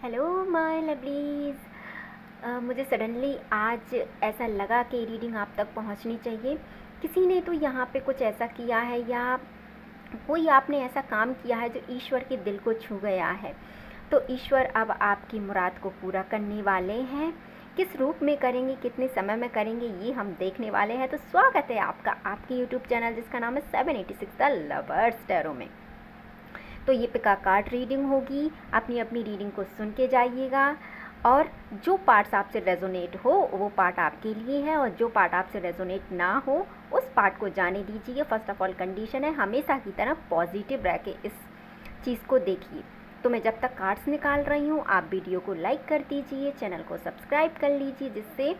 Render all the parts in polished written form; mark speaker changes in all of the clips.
Speaker 1: Hello my lovelies. मुझे suddenly आज ऐसा लगा कि रीडिंग आप तक पहुंचनी चाहिए। किसी ने तो यहाँ पे कुछ ऐसा किया है या कोई आपने ऐसा काम किया है जो ईश्वर के दिल को छू गया है। तो ईश्वर अब आपकी मुराद को पूरा करने वाले हैं। किस रूप में करेंगे, कितने समय में करेंगे, ये हम देखने वाले हैं। तो स्वागत है आपका आपके यूट्यूब चैनल जिसका नाम है 786 द लवर्स टैरो में। तो ये पिका कार्ड रीडिंग होगी। अपनी अपनी रीडिंग को सुन के जाइएगा और जो पार्ट्स आपसे रेजोनेट हो वो पार्ट आपके लिए है और जो पार्ट आपसे रेजोनेट ना हो उस पार्ट को जाने दीजिए। फर्स्ट ऑफ ऑल कंडीशन है हमेशा की तरह पॉजिटिव रह के इस चीज़ को देखिए। तो मैं जब तक कार्ड्स निकाल रही हूँ आप वीडियो को लाइक कर दीजिए, चैनल को सब्सक्राइब कर लीजिए जिससे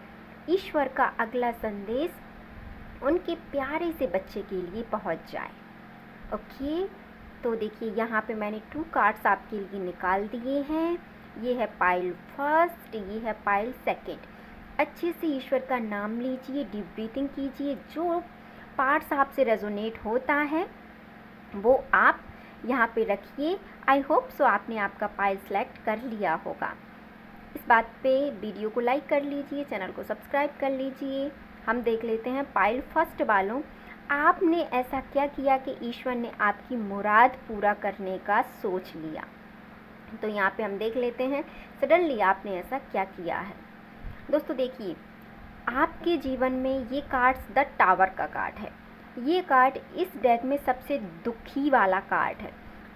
Speaker 1: ईश्वर का अगला संदेश उनके प्यारे से बच्चे के लिए पहुँच जाए। ओके, तो देखिए यहाँ पे मैंने 2 कार्ड्स आपके लिए निकाल दिए हैं। ये है पाइल फर्स्ट, ये है पाइल सेकंड। अच्छे से ईश्वर का नाम लीजिए, डीप ब्रीथिंग कीजिए। जो पार्ट्स आपसे रेजोनेट होता है वो आप यहाँ पे रखिए। आई होप सो आपने आपका पाइल सेलेक्ट कर लिया होगा। इस बात पे वीडियो को लाइक कर लीजिए, चैनल को सब्सक्राइब कर लीजिए। हम देख लेते हैं पाइल फर्स्ट वालों, आपने ऐसा क्या किया कि ईश्वर ने आपकी मुराद पूरा करने का सोच लिया। तो यहाँ पे हम देख लेते हैं सडनली आपने ऐसा क्या किया है। दोस्तों देखिए, आपके जीवन में ये कार्ड्स द टावर का कार्ड है। ये कार्ड इस डेक में सबसे दुखी वाला कार्ड है।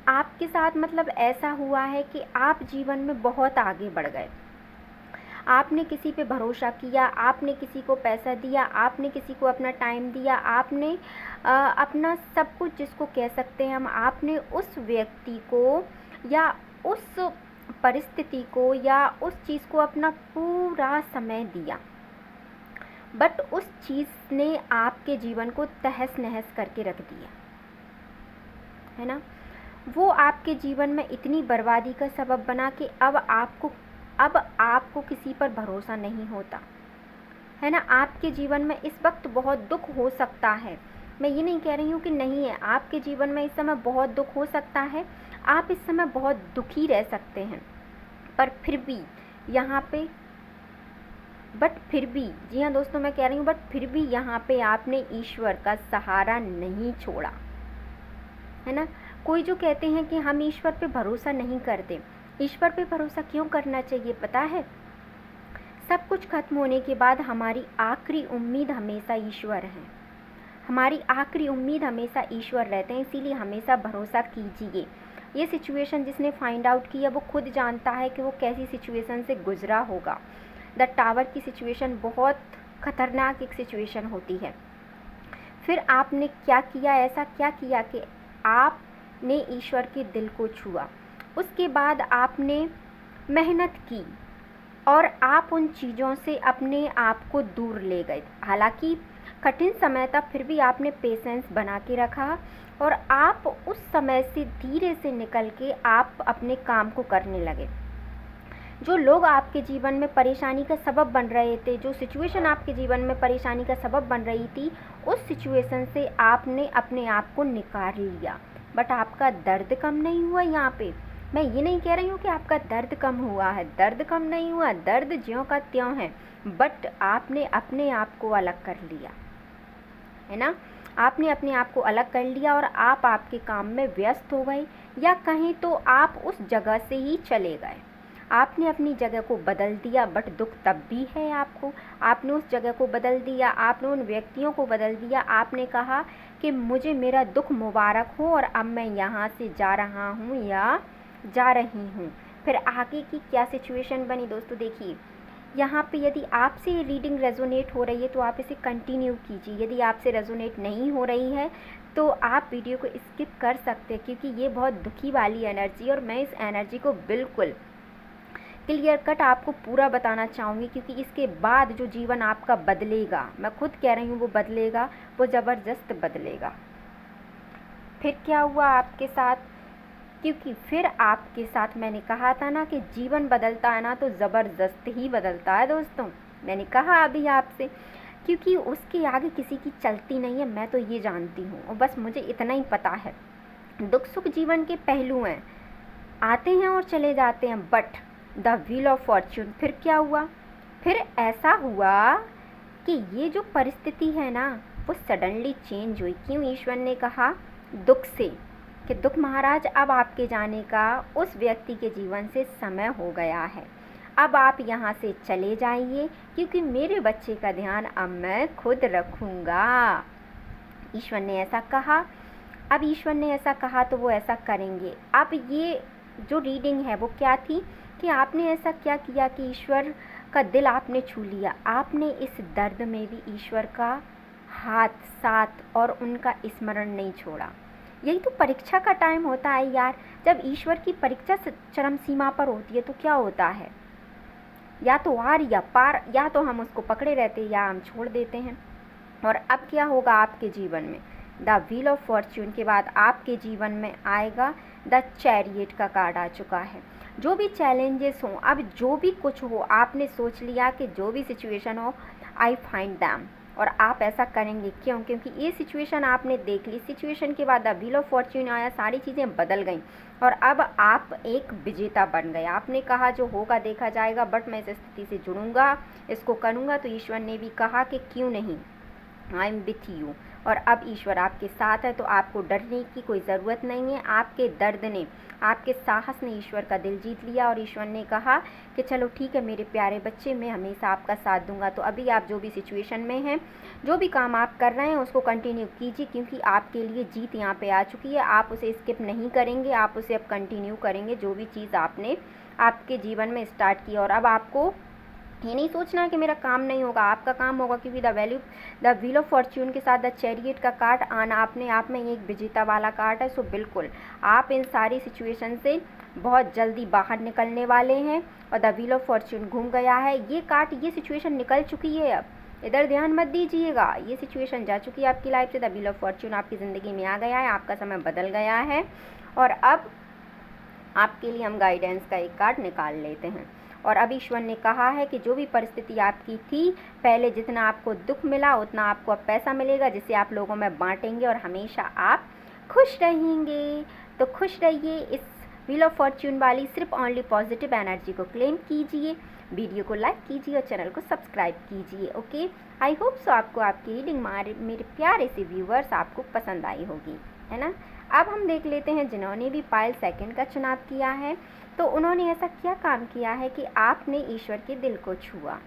Speaker 1: आपके साथ मतलब ऐसा हुआ है कि आप जीवन में बहुत आगे बढ़ गए। आपने किसी पे भरोसा किया, आपने किसी को पैसा दिया, आपने किसी को अपना टाइम दिया, आपने अपना सब कुछ जिसको कह सकते हैं हम, आपने उस व्यक्ति को या उस परिस्थिति को या उस चीज़ को अपना पूरा समय दिया। बट उस चीज़ ने आपके जीवन को तहस नहस करके रख दिया है ना। वो आपके जीवन में इतनी बर्बादी का सबब बना कि अब आपको किसी पर भरोसा नहीं होता है ना। आपके जीवन में इस वक्त बहुत दुख हो सकता है। मैं ये नहीं कह रही हूँ कि नहीं है, आपके जीवन में इस समय बहुत दुख हो सकता है। आप इस समय बहुत दुखी रह सकते हैं, पर फिर भी यहाँ पे जी हाँ दोस्तों, मैं कह रही हूँ फिर भी यहाँ पे आपने ईश्वर का सहारा नहीं छोड़ा है ना। कोई जो कहते हैं कि हम ईश्वर पे भरोसा नहीं करते, ईश्वर पे भरोसा क्यों करना चाहिए पता है। सब कुछ खत्म होने के बाद हमारी आखिरी उम्मीद हमेशा ईश्वर है। हमारी आखिरी उम्मीद हमेशा ईश्वर रहते हैं, इसीलिए हमेशा भरोसा कीजिए। ये सिचुएशन जिसने फाइंड आउट किया वो खुद जानता है कि वो कैसी सिचुएशन से गुजरा होगा। द टावर की सिचुएशन बहुत खतरनाक एक सिचुएशन होती है। फिर आपने क्या किया, ऐसा क्या किया कि आपने ईश्वर के दिल को छुआ। उसके बाद आपने मेहनत की और आप उन चीज़ों से अपने आप को दूर ले गए। हालांकि कठिन समय था, फिर भी आपने पेशेंस बना के रखा और आप उस समय से धीरे से निकल के आप अपने काम को करने लगे। जो लोग आपके जीवन में परेशानी का सबब बन रहे थे, जो सिचुएशन आपके जीवन में परेशानी का सबब बन रही थी, उस सिचुएशन से आपने अपने आप को निकाल लिया। बट आपका दर्द कम नहीं हुआ। यहाँ पे मैं ये नहीं कह रही हूँ कि आपका दर्द कम हुआ है, दर्द कम नहीं हुआ, दर्द ज्यों का त्यों है। बट आपने अपने आप को अलग कर लिया है ना। आपने अपने आप को अलग कर लिया और आप आपके काम में व्यस्त हो गए, या कहीं तो आप उस जगह से ही चले गए। आपने अपनी जगह को बदल दिया, बट दुख तब भी है आपको। आपने उस जगह को बदल दिया, आपने उन व्यक्तियों को बदल दिया। आपने कहा कि मुझे मेरा दुख मुबारक हो और अब मैं यहाँ से जा रहा हूँ या जा रही हूँ। फिर आगे की क्या सिचुएशन बनी दोस्तों, देखिए यहाँ पे यदि आपसे ये रीडिंग रेजोनेट हो रही है तो आप इसे कंटिन्यू कीजिए। यदि आपसे रेजोनेट नहीं हो रही है तो आप वीडियो को स्किप कर सकते हैं, क्योंकि ये बहुत दुखी वाली एनर्जी और मैं इस एनर्जी को बिल्कुल क्लियर कट आपको पूरा बताना चाहूँगी। क्योंकि इसके बाद जो जीवन आपका बदलेगा, मैं खुद कह रही हूँ वो बदलेगा, वो ज़बरदस्त बदलेगा। फिर क्या हुआ आपके साथ, क्योंकि फिर आपके साथ मैंने कहा था ना कि जीवन बदलता है ना तो ज़बरदस्त ही बदलता है दोस्तों। मैंने कहा अभी आपसे, क्योंकि उसके आगे किसी की चलती नहीं है, मैं तो ये जानती हूँ और बस मुझे इतना ही पता है। दुख सुख जीवन के पहलू हैं, आते हैं और चले जाते हैं, but the wheel of Fortune. फिर क्या हुआ? फिर ऐसा हुआ कि ये जो परिस्थिति है ना वो सडनली चेंज हुई। क्यों? ईश्वर ने कहा दुख से कि दुख महाराज, अब आपके जाने का उस व्यक्ति के जीवन से समय हो गया है, अब आप यहाँ से चले जाइए, क्योंकि मेरे बच्चे का ध्यान अब मैं खुद रखूँगा। ईश्वर ने ऐसा कहा। अब ईश्वर ने ऐसा कहा तो वो ऐसा करेंगे। अब ये जो रीडिंग है वो क्या थी कि आपने ऐसा क्या किया कि ईश्वर का दिल आपने छू लिया। आपने इस दर्द में भी ईश्वर का हाथ, साथ और उनका स्मरण नहीं छोड़ा। यही तो परीक्षा का टाइम होता है यार। जब ईश्वर की परीक्षा चरम सीमा पर होती है तो क्या होता है, या तो आर या पार, या तो हम उसको पकड़े रहते या हम छोड़ देते हैं। और अब क्या होगा आपके जीवन में? द व्हील ऑफ फॉर्च्यून के बाद आपके जीवन में आएगा द चैरियट का कार्ड आ चुका है। जो भी चैलेंजेस हों, अब जो भी कुछ हो, आपने सोच लिया कि जो भी सिचुएशन हो, आई फाइंड दैम, और आप ऐसा करेंगे। क्यों? क्योंकि ये सिचुएशन आपने देख ली। सिचुएशन के बाद द व्हील ऑफ फॉर्च्यून आया, सारी चीज़ें बदल गईं और अब आप एक विजेता बन गए। आपने कहा जो होगा देखा जाएगा, बट मैं इस स्थिति से जुड़ूंगा, इसको करूँगा। तो ईश्वर ने भी कहा कि क्यों नहीं, आई एम विथ यू। और अब ईश्वर आपके साथ है, तो आपको डरने की कोई ज़रूरत नहीं है। आपके दर्द ने, आपके साहस ने ईश्वर का दिल जीत लिया और ईश्वर ने कहा कि चलो ठीक है मेरे प्यारे बच्चे, मैं हमेशा आपका साथ दूंगा। तो अभी आप जो भी सिचुएशन में हैं, जो भी काम आप कर रहे हैं उसको कंटिन्यू कीजिए, क्योंकि आपके लिए जीत यहाँ पे आ चुकी है। आप उसे स्किप नहीं करेंगे, आप उसे अब कंटिन्यू करेंगे, जो भी चीज़ आपने आपके जीवन में स्टार्ट की। और अब आपको ये नहीं सोचना कि मेरा काम नहीं होगा, आपका काम होगा, क्योंकि द व्हील ऑफ फॉर्च्यून के साथ द चैरियट का कार्ड आना अपने आप में एक विजेता वाला कार्ड है। सो बिल्कुल आप इन सारी सिचुएशन से बहुत जल्दी बाहर निकलने वाले हैं। और द व्हील ऑफ फॉर्च्यून घूम गया है, ये कार्ड, ये सिचुएशन निकल चुकी है। अब इधर ध्यान मत दीजिएगा, ये सिचुएशन जा चुकी है आपकी लाइफ से। द व्हील ऑफ फॉर्च्यून आपकी ज़िंदगी में आ गया है, आपका समय बदल गया है। और अब आपके लिए हम गाइडेंस का एक कार्ड निकाल लेते हैं। और अब ईश्वर ने कहा है कि जो भी परिस्थिति आपकी थी, पहले जितना आपको दुख मिला उतना आपको अब पैसा मिलेगा, जिसे आप लोगों में बांटेंगे और हमेशा आप खुश रहेंगे। तो खुश रहिए। इस व्हील ऑफ फॉर्च्यून वाली सिर्फ ओनली पॉजिटिव एनर्जी को क्लेम कीजिए, वीडियो को लाइक कीजिए और चैनल को सब्सक्राइब कीजिए। ओके, आई होप सो आपको आपकी रीडिंग मेरे प्यारे से व्यूवर्स आपको पसंद आई होगी, है ना। अब हम देख लेते हैं जिन्होंने भी पायल सेकंड का चुनाव किया है, तो उन्होंने ऐसा क्या काम किया है कि आपने ईश्वर के दिल को छुआ।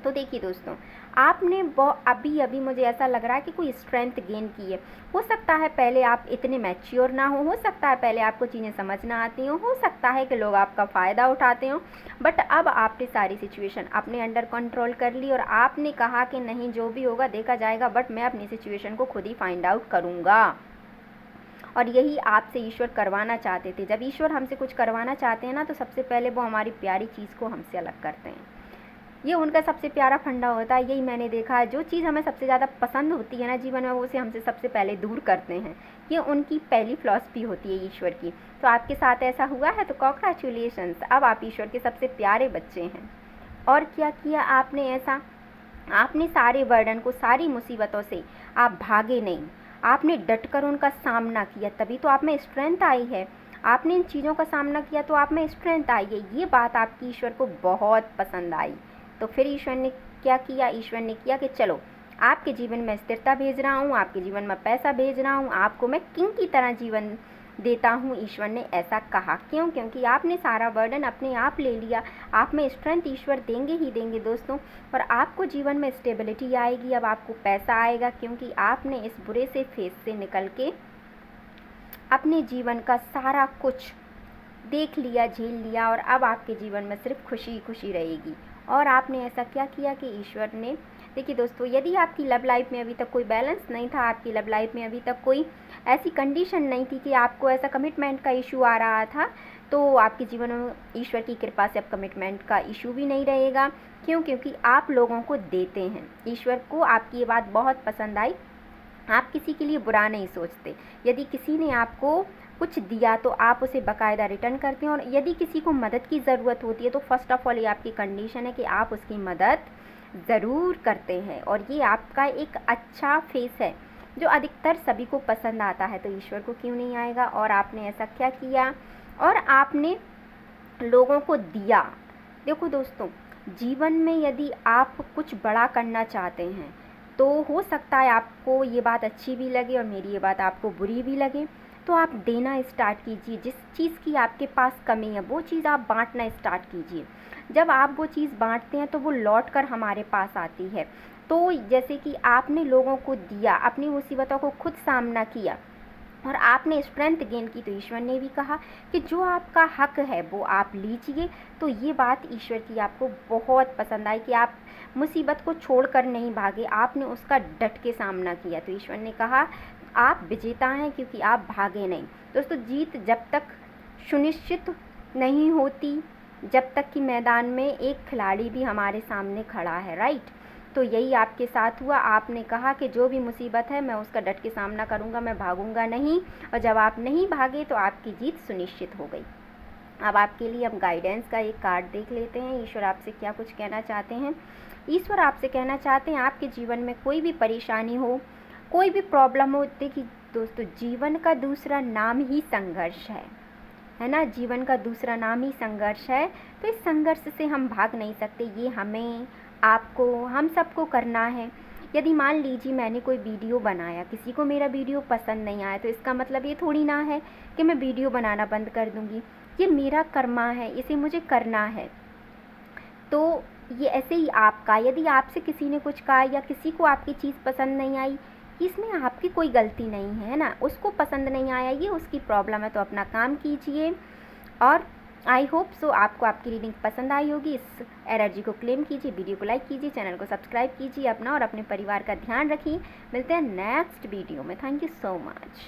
Speaker 1: तो देखिए दोस्तों, आपने अभी मुझे ऐसा लग रहा है कि कोई स्ट्रेंथ गेन की है। हो सकता है पहले आप इतने मैच्योर ना हो सकता है पहले आपको चीज़ें समझना आती हो सकता है कि लोग आपका फ़ायदा उठाते हो, बट अब आपने सारी सिचुएशन अपने अंडर कंट्रोल कर ली और आपने कहा कि नहीं, जो भी होगा देखा जाएगा, बट मैं अपनी सिचुएशन को खुद ही फाइंड आउट करूँगा। और यही आपसे ईश्वर करवाना चाहते थे। जब ईश्वर हमसे कुछ करवाना चाहते हैं ना, तो सबसे पहले वो हमारी प्यारी चीज़ को हमसे अलग करते हैं। ये उनका सबसे प्यारा फंडा होता है। यही मैंने देखा है, जो चीज़ हमें सबसे ज़्यादा पसंद होती है ना जीवन में, वो उसे हमसे सबसे पहले दूर करते हैं। ये उनकी पहली फिलॉसफी होती है ईश्वर की। तो आपके साथ ऐसा हुआ है तो कॉन्ग्रेचुलेशंस, अब आप ईश्वर के सबसे प्यारे बच्चे हैं। और क्या किया आपने ऐसा? आपने सारे बर्डन को, सारी मुसीबतों से आप भागे नहीं, आपने डटकर उनका सामना किया, तभी तो आप में स्ट्रेंथ आई है। आपने इन चीज़ों का सामना किया तो आप में स्ट्रेंथ आई है। ये बात आपकी ईश्वर को बहुत पसंद आई। तो फिर ईश्वर ने क्या किया? ईश्वर ने किया कि चलो आपके जीवन में स्थिरता भेज रहा हूँ, आपके जीवन में पैसा भेज रहा हूँ, आपको मैं किंग की तरह जीवन देता हूँ। ईश्वर ने ऐसा कहा। क्यों? क्योंकि आपने सारा बर्डन अपने आप ले लिया। आप में स्ट्रेंथ ईश्वर देंगे ही देंगे दोस्तों, और आपको जीवन में स्टेबिलिटी आएगी। अब आपको पैसा आएगा, क्योंकि आपने इस बुरे से फेज से निकल के अपने जीवन का सारा कुछ देख लिया, झेल लिया, और अब आपके जीवन में सिर्फ खुशी खुशी रहेगी। और आपने ऐसा क्या किया कि ईश्वर ने, देखिए दोस्तों, यदि आपकी लव लाइफ में अभी तक कोई बैलेंस नहीं था, आपकी लव लाइफ में अभी तक कोई ऐसी कंडीशन नहीं थी कि आपको ऐसा कमिटमेंट का इशू आ रहा था, तो आपके जीवन में ईश्वर की कृपा से अब कमिटमेंट का इशू भी नहीं रहेगा। क्यों? क्योंकि आप लोगों को देते हैं। ईश्वर को आपकी ये बात बहुत पसंद आई। आप किसी के लिए बुरा नहीं सोचते। यदि किसी ने आपको कुछ दिया तो आप उसे बाकायदा रिटर्न करते हैं, और यदि किसी को मदद की ज़रूरत होती है तो फर्स्ट ऑफ ऑल ये आपकी कंडीशन है कि आप उसकी मदद ज़रूर करते हैं। और ये आपका एक अच्छा फेस है जो अधिकतर सभी को पसंद आता है, तो ईश्वर को क्यों नहीं आएगा। और आपने ऐसा क्या किया? और आपने लोगों को दिया। देखो दोस्तों, जीवन में यदि आप कुछ बड़ा करना चाहते हैं तो हो सकता है आपको ये बात अच्छी भी लगे और मेरी ये बात आपको बुरी भी लगे, तो आप देना स्टार्ट कीजिए। जिस चीज़ की आपके पास कमी है वो चीज़ आप बांटना स्टार्ट कीजिए। जब आप वो चीज़ बांटते हैं तो वो लौट कर हमारे पास आती है। तो जैसे कि आपने लोगों को दिया, अपनी मुसीबतों को खुद सामना किया और आपने स्ट्रेंथ गेन की, तो ईश्वर ने भी कहा कि जो आपका हक है वो आप लीजिए। तो ये बात ईश्वर की आपको बहुत पसंद आई कि आप मुसीबत को छोड़कर नहीं भागे, आपने उसका डट के सामना किया। तो ईश्वर ने कहा आप विजेता हैं क्योंकि आप भागे नहीं। दोस्तों, जीत जब तक सुनिश्चित नहीं होती, जब तक कि मैदान में एक खिलाड़ी भी हमारे सामने खड़ा है, राइट। तो यही आपके साथ हुआ। आपने कहा कि जो भी मुसीबत है मैं उसका डट के सामना करूंगा, मैं भागूंगा नहीं, और जब आप नहीं भागे तो आपकी जीत सुनिश्चित हो गई। अब आपके लिए हम गाइडेंस का एक कार्ड देख लेते हैं। ईश्वर आपसे क्या कुछ कहना चाहते हैं। ईश्वर आपसे कहना चाहते हैं आपके जीवन में कोई भी परेशानी हो, कोई भी प्रॉब्लम हो। देखिए दोस्तों, जीवन का दूसरा नाम ही संघर्ष है ना। जीवन का दूसरा नाम ही संघर्ष है। तो इस संघर्ष से हम भाग नहीं सकते, ये हमें, आपको, हम सबको करना है। यदि मान लीजिए मैंने कोई वीडियो बनाया, किसी को मेरा वीडियो पसंद नहीं आया, तो इसका मतलब ये थोड़ी ना है कि मैं वीडियो बनाना बंद कर दूँगी। ये मेरा कर्मा है, इसे मुझे करना है। तो ये ऐसे ही आपका, यदि आपसे किसी ने कुछ कहा या किसी को आपकी चीज़ पसंद नहीं आई, इसमें आपकी कोई गलती नहीं है ना। उसको पसंद नहीं आया, ये उसकी प्रॉब्लम है। तो अपना काम कीजिए और आई होप सो आपको आपकी रीडिंग पसंद आई होगी। इस एनर्जी को क्लेम कीजिए, वीडियो को लाइक कीजिए, चैनल को सब्सक्राइब कीजिए। अपना और अपने परिवार का ध्यान रखिए। मिलते हैं नेक्स्ट वीडियो में। Thank you so much.